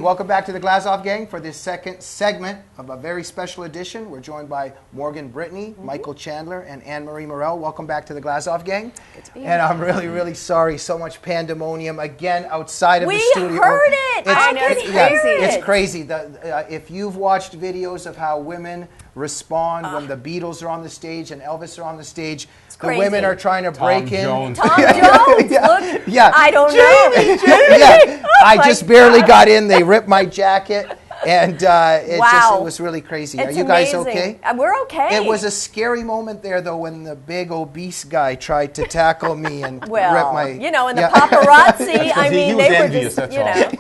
welcome back to the Glazov Gang for this second segment of a very special edition. We're joined by Morgan Brittany, Michael Chandler, and Anne-Marie Murrell. Welcome back to the Glazov Gang. Good to be here. And I'm really, really sorry. So much pandemonium again outside of the studio. We heard it. I could hear it. It's crazy. If you've watched videos of how women respond when the Beatles are on the stage and Elvis are on the stage, the women are trying to break in. Tom Jones. Look, yeah. I don't know. Yeah. I just barely got in. They ripped my jacket. And it was really crazy. Are you guys okay? We're okay. It was a scary moment there, though, when the big obese guy tried to tackle me and rip my... and the paparazzi, I mean, they were just,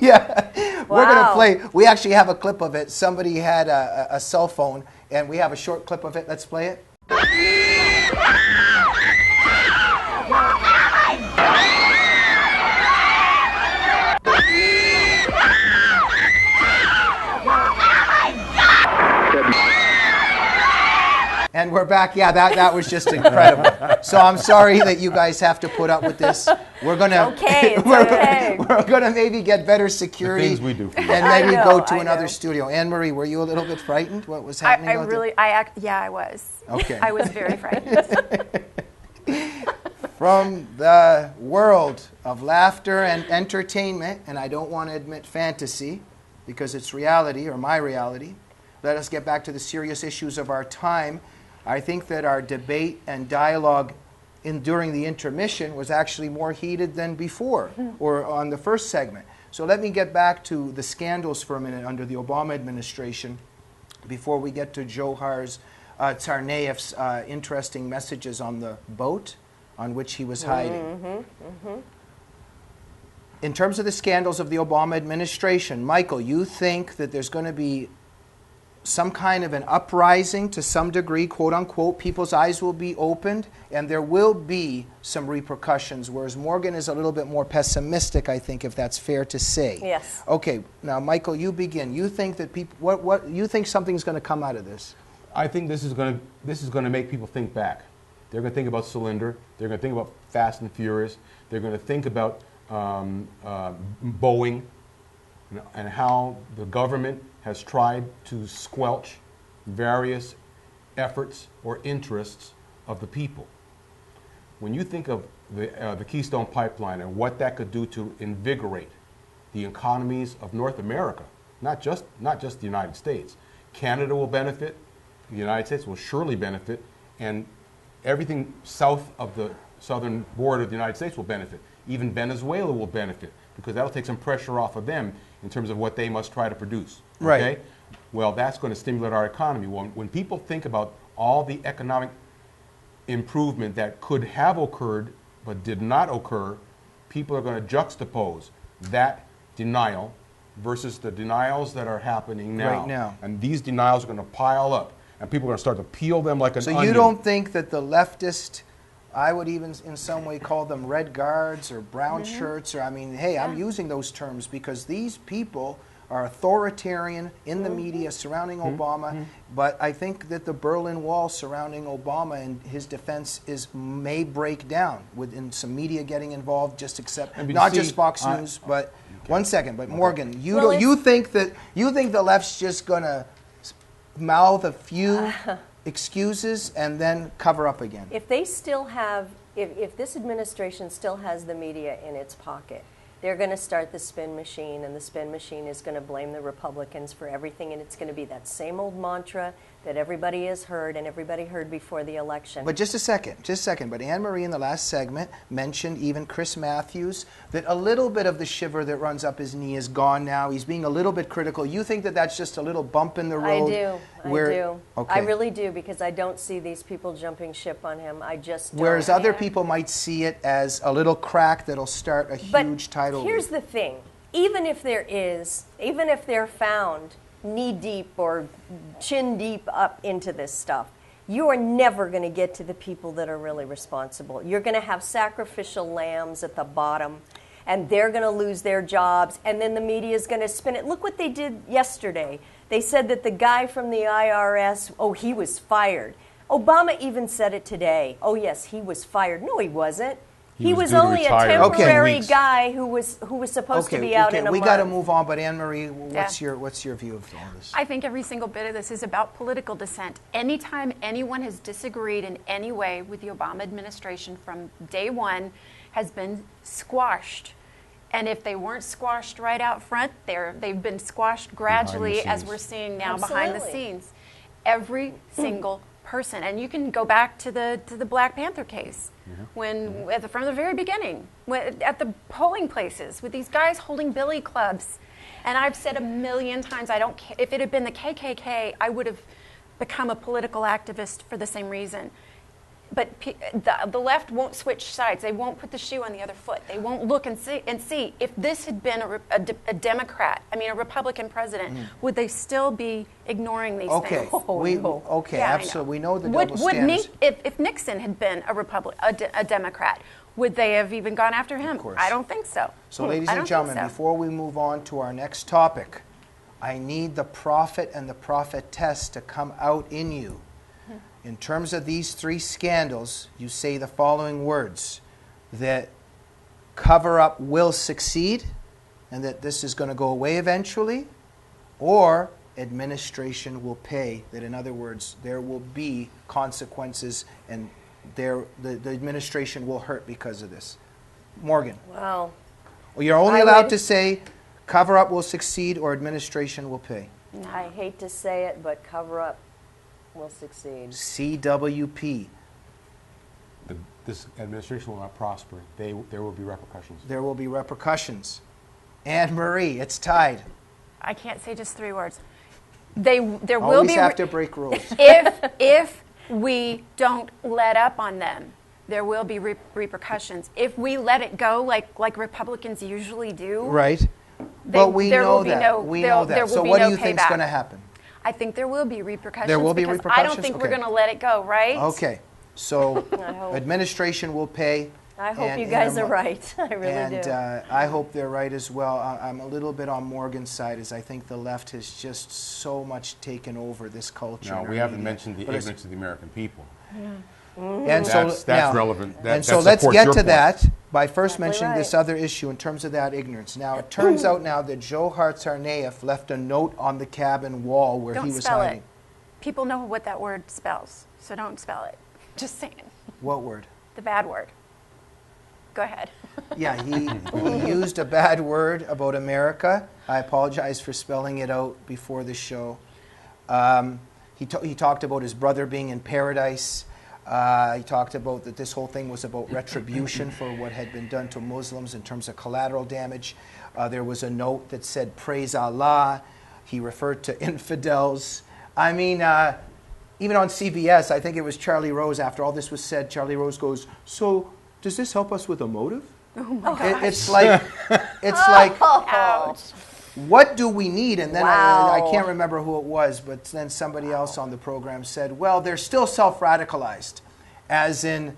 Yeah. We're going to play. We actually have a clip of it. Somebody had a cell phone, and we have a short clip of it. Let's play it. And we're back. Yeah, that was just incredible. So I'm sorry that you guys have to put up with this. We're gonna we're gonna maybe get better security. The things we do for you. And maybe go to another studio. Anne-Marie, were you a little bit frightened? What was happening? I was. Okay. I was very frightened. From the world of laughter and entertainment, and I don't want to admit fantasy because it's reality or my reality. Let us get back to the serious issues of our time. I think that our debate and dialogue during the intermission was actually more heated than before or on the first segment. So let me get back to the scandals for a minute under the Obama administration before we get to Johar Tsarnaev's interesting messages on the boat on which he was hiding. In terms of the scandals of the Obama administration, Michael, you think that there's going to be some kind of an uprising to some degree, quote unquote, people's eyes will be opened, and there will be some repercussions, whereas Morgan is a little bit more pessimistic, I think, if that's fair to say. Yes. Okay, now Michael, you begin. You think that people, what you think something's going to come out of this? I think this is going to make people think back. They're going to think about Cylinder. They're going to think about Fast and Furious. They're going to think about Boeing and how the government has tried to squelch various efforts or interests of the people. When you think of the Keystone Pipeline and what that could do to invigorate the economies of North America, not just the United States, Canada will benefit, the United States will surely benefit, and everything south of the southern border of the United States will benefit. Even Venezuela will benefit because that'll take some pressure off of them in terms of what they must try to produce. Right. Okay? Well, that's going to stimulate our economy. When people think about all the economic improvement that could have occurred but did not occur, people are going to juxtapose that denial versus the denials that are happening now. Right now. And these denials are going to pile up, and people are going to start to peel them like an onion. So you don't think that the leftist, I would even in some way call them red guards or brown shirts, or I mean, hey, I'm using those terms because these people are authoritarian in the media surrounding Obama, but I think that the Berlin Wall surrounding Obama and his defense may break down within some media getting involved, not just Fox News, but one second, but Morgan, you think the left's just gonna mouth a few excuses and then cover up again? If they still have, if this administration still has the media in its pocket, they're going to start the spin machine, and the spin machine is going to blame the Republicans for everything, and it's going to be that same old mantra that everybody has heard and everybody heard before the election. But just a second. But Anne-Marie in the last segment mentioned even Chris Matthews, that a little bit of the shiver that runs up his knee is gone now. He's being a little bit critical. You think that that's just a little bump in the road? I do. Okay. I really do, because I don't see these people jumping ship on him. I just don't. Whereas other people might see it as a little crack that'll start a huge tidal wave. Here's the thing. Even if they're found knee-deep or chin-deep up into this stuff, you are never going to get to the people that are really responsible. You're going to have sacrificial lambs at the bottom, and they're going to lose their jobs, and then the media is going to spin it. Look what they did yesterday. They said that the guy from the IRS, he was fired. Obama even said it today. Oh, yes, he was fired. No, he wasn't. He was due to only a retire in 2 temporary weeks. guy who was supposed to be out in a we month. got to move on. But Anne Marie, what's Yeah. your view of all this? I think every single bit of this is about political dissent. Anytime anyone has disagreed in any way with the Obama administration from day one has been squashed. And if they weren't squashed right out front, they've been squashed gradually, as scenes. we're seeing now behind the Absolutely. scenes. Every single person. And you can go back to the Black Panther case. When from the very beginning, at the polling places with these guys holding billy clubs, and I've said a million times, I don't care if it had been the KKK, I would have become a political activist for the same reason. But the left won't switch sides. They won't put the shoe on the other foot. They won't look and see if this had been a Democrat, a Republican president, would they still be ignoring these things? Okay, Yeah, I absolutely. know. We know the double Would standards. if Nixon had been a Democrat, would they have even gone after him? Of course. I don't think so. So, ladies I and don't think gentlemen, so. before we move on to our next topic, I need the prophet and the prophetess to come out in you. In terms of these 3 scandals, you say the following words: that cover-up will succeed, and that this is going to go away eventually, or administration will pay. That, in other words, there will be consequences, and the administration will hurt because of this. Morgan. Wow. Well, you're only I allowed would- to say cover-up will succeed or administration will pay. I hate to say it, but cover up will succeed. CWP. This administration will not prosper. There will be repercussions. There will be repercussions. Anne Marie, it's tied. I can't say just 3 words. There will Always be have to break rules. if we don't let up on them, there will be repercussions. If we let it go, like Republicans usually do, Right. But we there know will be that. no- We there- know there that. will So be what no do you think is payback. going to happen? I think there will be repercussions. There will be because repercussions? I don't think we're Okay. going to let it go, right? Okay. So I hope. administration will pay. I hope and- you guys and- are right. I really and do. I hope they're right as well. I'm a little bit on Morgan's side, as I think the left has just so much taken over this culture. Now, in we our haven't media. mentioned the But it's- ignorance of the American people. And so That's now- relevant. and so that let's supports get your to point. that by first Exactly mentioning this right. other issue in terms of that ignorance. Now, it turns out now that Johar Tsarnaev left a note on the cabin wall where Don't he was spell hiding. it. People know what that word spells, so don't spell it. Just saying. What word? The bad word. Go ahead. Yeah, he used a bad word about America. I apologize for spelling it out before the show. He talked about his brother being in paradise. He talked about that this whole thing was about retribution for what had been done to Muslims in terms of collateral damage. There was a note that said, "Praise Allah." He referred to infidels. I mean, even on CBS, I think it was Charlie Rose, after all this was said, Charlie Rose goes, "So does this help us with a motive?" Oh my gosh. It's like, Ouch. what do we need? And then Wow. I can't remember who it was, but then somebody else on the program said, well, they're still self-radicalized, as in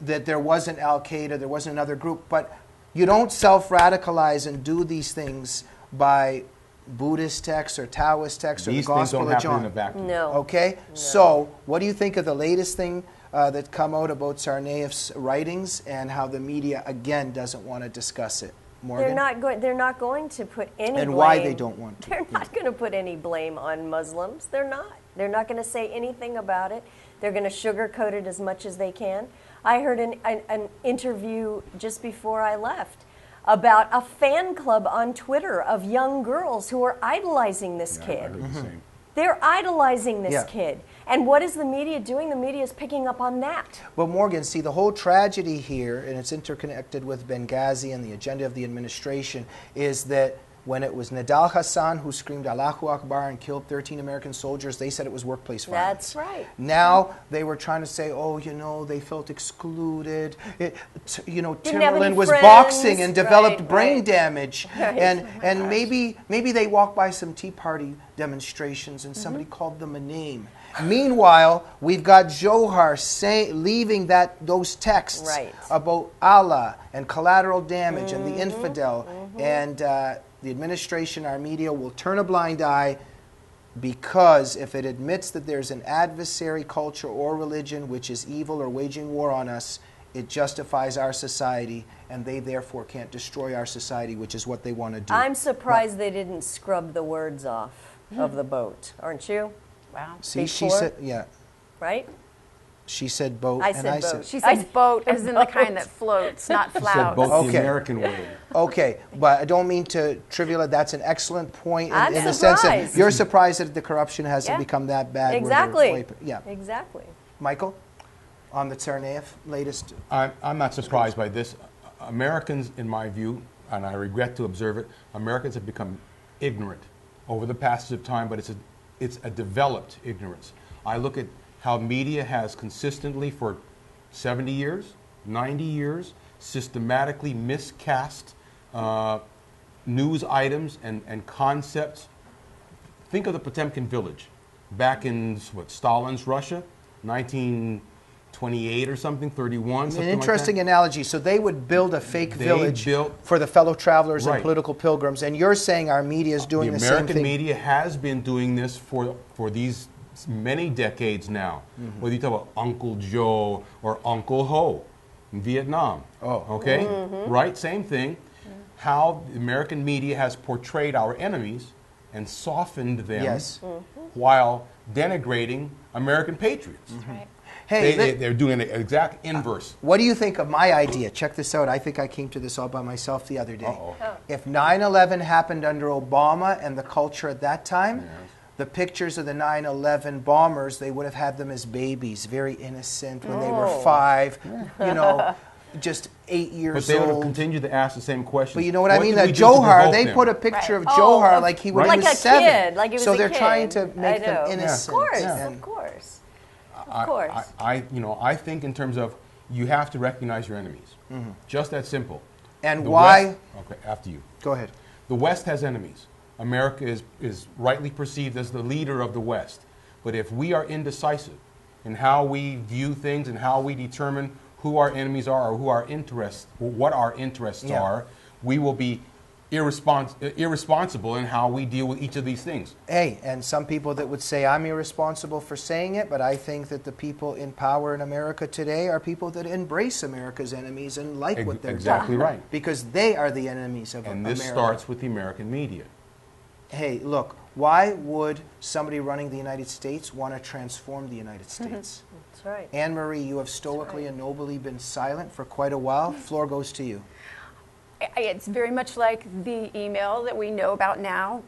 that there wasn't Al-Qaeda, there wasn't another group, but you don't self-radicalize and do these things by Buddhist texts or Taoist texts or These the things Gospel don't of happen in a John. vacuum. No. Okay? So, what do you think of the latest thing that come out about Tsarnaev's writings and how the media, again, doesn't want to discuss it? Morgan? They're not going to put any blame. And why they don't want to. They're not going to put any blame on Muslims. They're not. They're not going to say anything about it. They're going to sugarcoat it as much as they can. I heard an interview just before I left about a fan club on Twitter of young girls who are idolizing this I kid. heard the same. They're idolizing this Yeah. kid. And what is the media doing? The media is picking up on that. But Morgan, see, the whole tragedy here, and it's interconnected with Benghazi and the agenda of the administration, is that when it was Nidal Hassan who screamed Allahu Akbar and killed 13 American soldiers, they said it was workplace violence. That's right. Now they were trying to say, oh, you know, they felt excluded. Didn't have any Timberland was friends. boxing and developed Right, brain right. damage. Right. And maybe they walked by some Tea Party demonstrations and somebody Mm-hmm. called them a name. Meanwhile, we've got Johar leaving those texts Right. about Allah and collateral damage and Mm-hmm. the infidel. And the administration, our media, will turn a blind eye because if it admits that there's an adversary culture or religion which is evil or waging war on us, it justifies our society, and they therefore can't destroy our society, which is what they want to do. I'm surprised they didn't scrub the words off of the boat, aren't you? Wow. See, she Before? said, yeah, Right? she said boat, I and said I boat. said, She said boat as in the kind that floats, not Said flouts. both Okay. the American way. okay, but I don't mean to trivialize. That's an excellent point I'm in the sense that surprised. you're surprised that the corruption hasn't Yeah. become that bad. where they're Exactly. way- yeah, Exactly. Michael, on the Tsarnaev latest. I'm not surprised by this. Americans, in my view, and I regret to observe it, Americans have become ignorant over the passage of time, but it's a developed ignorance. I look at how media has consistently for 70 years, 90 years, systematically miscast news items and concepts. Think of the Potemkin village back in, Stalin's Russia, 1928 or something, 31, something An interesting like analogy. So they would build a fake They village built- for the fellow travelers and Right. political pilgrims, and you're saying our media is that. doing the The same American thing. media has been doing this for these many decades now. Mm-hmm. Whether you talk about Uncle Joe or Uncle Ho in Vietnam. Oh. Okay? Mm-hmm. Right? Same thing. How the American media has portrayed our enemies and softened them Yes. while denigrating American patriots. Right. Hey, They're doing the exact inverse. what do you think of my idea? Check this out. I think I came to this all by myself the other day. Uh-oh. If 9/11 happened under Obama and the culture at that time, the pictures of the 9/11 bombers, they would have had them as babies, very innocent when they were Oh. 5, just 8 But years they would have old. continued to ask the same questions. But you know what I mean? did we That do to Johar, provoke they them? put a picture Right. of Johar Oh, like he when like he was a 7. kid, like he was so a they're kid. trying to I make them know. innocent. Of course, and- of course. I- Of course. I think in terms of you have to recognize your enemies. Just that simple. And The why? West, okay, after you. Go ahead. The West has enemies. America is rightly perceived as the leader of the West. But if we are indecisive in how we view things and how we determine who our enemies are or what our interests Yeah. are, we will be irresponsible in how we deal with each of these things. Hey, and some people that would say I'm irresponsible for saying it, but I think that the people in power in America today are people that embrace America's enemies and like what they're Exactly doing. right. Because they are the enemies of And America. this starts with the American media. Hey, look, why would somebody running the United States want to transform the United States? That's right. Anne Marie, you have stoically and nobly been silent for quite a while. Floor goes to you. It's very much like the email that we know about now,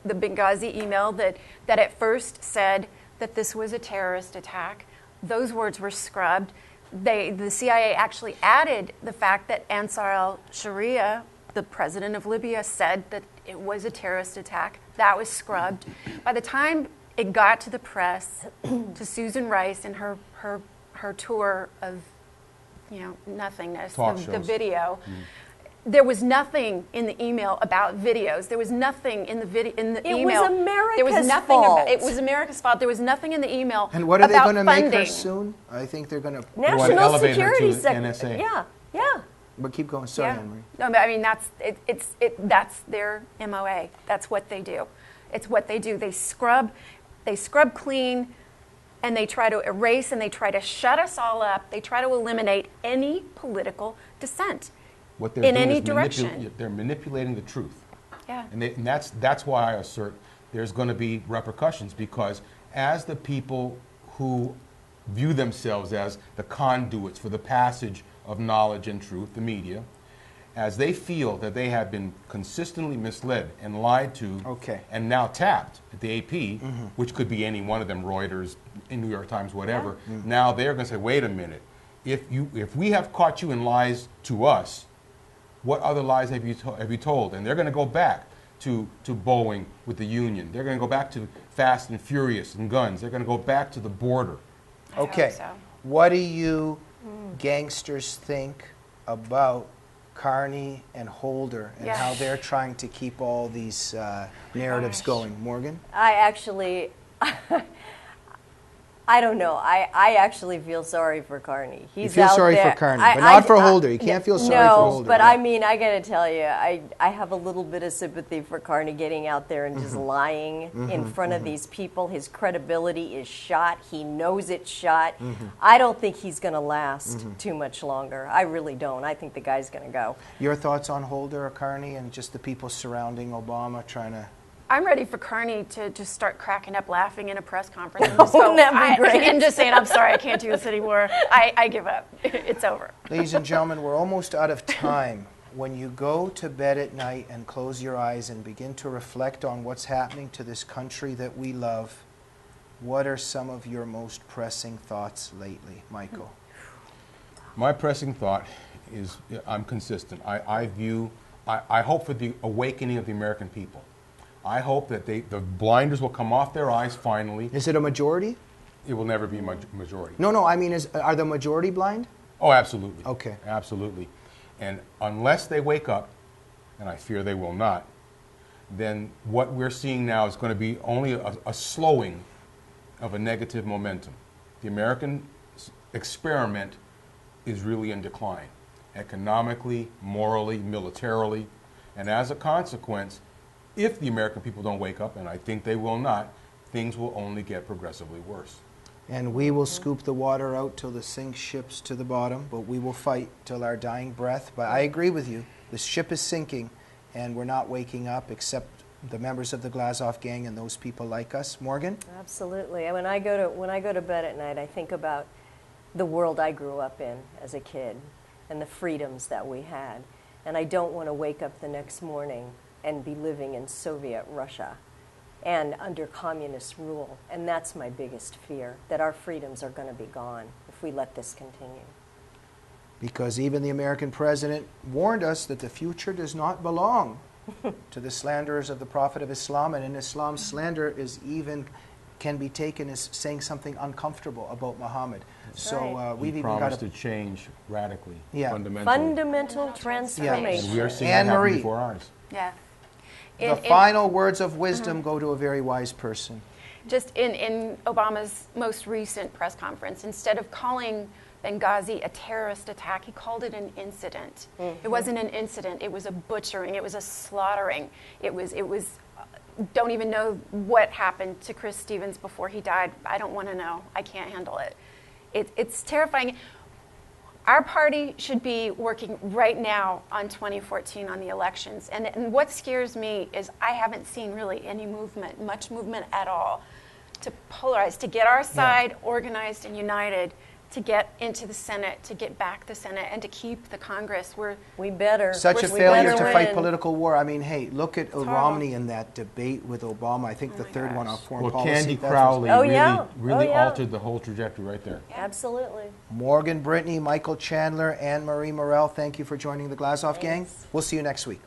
the Benghazi email that at first said that this was a terrorist attack. Those words were scrubbed. The CIA actually added the fact that Ansar al-Sharia, the president of Libya, said that it was a terrorist attack. That was scrubbed. By the time it got to the press, to Susan Rice and her tour of, nothingness, Talk the shows. video. There was nothing in the email about videos. There was nothing in the email. It was America's There was nothing fault. It was America's fault. There was nothing in the email. And what are they about going to make her funding. soon? I think they're going to. National elevate her Security to Secretary. NSA. Yeah, yeah. But keep going. Sorry, Yeah. Anne Marie. No, but I mean that's their MOA. That's what they do. It's what they do. They scrub clean, and they try to erase and they try to shut us all up. They try to eliminate any political dissent What they're in doing any is direction. they're manipulating the truth. Yeah. And that's why I assert there's going to be repercussions, because as the people who view themselves as the conduits for the passage of knowledge and truth, the media, as they feel that they have been consistently misled and lied to, Okay. and now tapped at the AP, which could be any one of them, Reuters, in New York Times, whatever. Now they're going to say, wait a minute, if we have caught you in lies to us, what other lies have you told? And they're going to go back to Boeing with the union. They're going to go back to Fast and Furious and guns. They're going to go back to the border. I hope Okay. so. What do you gangsters think about Carney and Holder and Yeah. how they're trying to keep all these narratives Gosh. going? Morgan? I actually, I don't know. I actually feel sorry for Carney. He's You feel out sorry there. for Carney, but not for Holder. You can't feel sorry for Holder. No, but right? I mean, I got to tell you, I have a little bit of sympathy for Carney getting out there and just lying in front of these people. His credibility is shot. He knows it's shot. I don't think he's going to last too much longer. I really don't. I think the guy's going to go. Your thoughts on Holder or Carney and just the people surrounding Obama trying to... I'm ready for Carney to just start cracking up laughing in a press conference and just go, That'd be great. and just saying, I'm sorry, I can't do this anymore. I give up. It's over. Ladies and gentlemen, we're almost out of time. When you go to bed at night and close your eyes and begin to reflect on what's happening to this country that we love, what are some of your most pressing thoughts lately, Michael? My pressing thought is, I'm consistent. I hope for the awakening of the American people. I hope that the blinders will come off their eyes finally. Is it a majority? It will never be a majority. No, I mean, are the majority blind? Oh, absolutely. Okay. Absolutely. And unless they wake up, and I fear they will not, then what we're seeing now is going to be only a slowing of a negative momentum. The American experiment is really in decline, economically, morally, militarily, and as a consequence, if the American people don't wake up, and I think they will not, things will only get progressively worse. And we will scoop the water out till the sink ships to the bottom, but we will fight till our dying breath. But I agree with you. The ship is sinking, and we're not waking up except the members of the Glazov gang and those people like us. Morgan? Absolutely. And when I go to bed at night, I think about the world I grew up in as a kid and the freedoms that we had. And I don't want to wake up the next morning and be living in Soviet Russia and under communist rule. And that's my biggest fear, that our freedoms are going to be gone if we let this continue. Because even the American president warned us that the future does not belong to the slanderers of the Prophet of Islam, and in Islam, slander is even can be taken as saying something uncomfortable about Muhammad. That's so right. we've He even got promised to to change radically, Yeah. fundamentally. Fundamental transformation. And we are seeing Anne it happen Marie. before our eyes. Yeah. the final words of wisdom go to a very wise person. Just in Obama's most recent press conference, instead of calling Benghazi a terrorist attack, he called it an incident. It wasn't an incident. It was a butchering. It was a slaughtering. It was don't even know what happened to Chris Stevens before he died. I don't want to know. I can't handle it. It's terrifying. Our party should be working right now on 2014 on the elections. And what scares me is I haven't seen really any movement, much movement at all, to polarize, to get our side organized and united, to get into the Senate, to get back the Senate, and to keep the Congress. We better. Such a we failure better to fight win. political war. I mean, hey, look at horrible. Romney in that debate with Obama. I think the third one on foreign Well, policy. Candy That was- Crowley Oh, really, yeah. really Oh, yeah. altered the whole trajectory right there. Absolutely. Morgan, Brittany, Michael Chandler, Anne Marie Murrell, thank you for joining the Glazov gang. Thanks. We'll see you next week.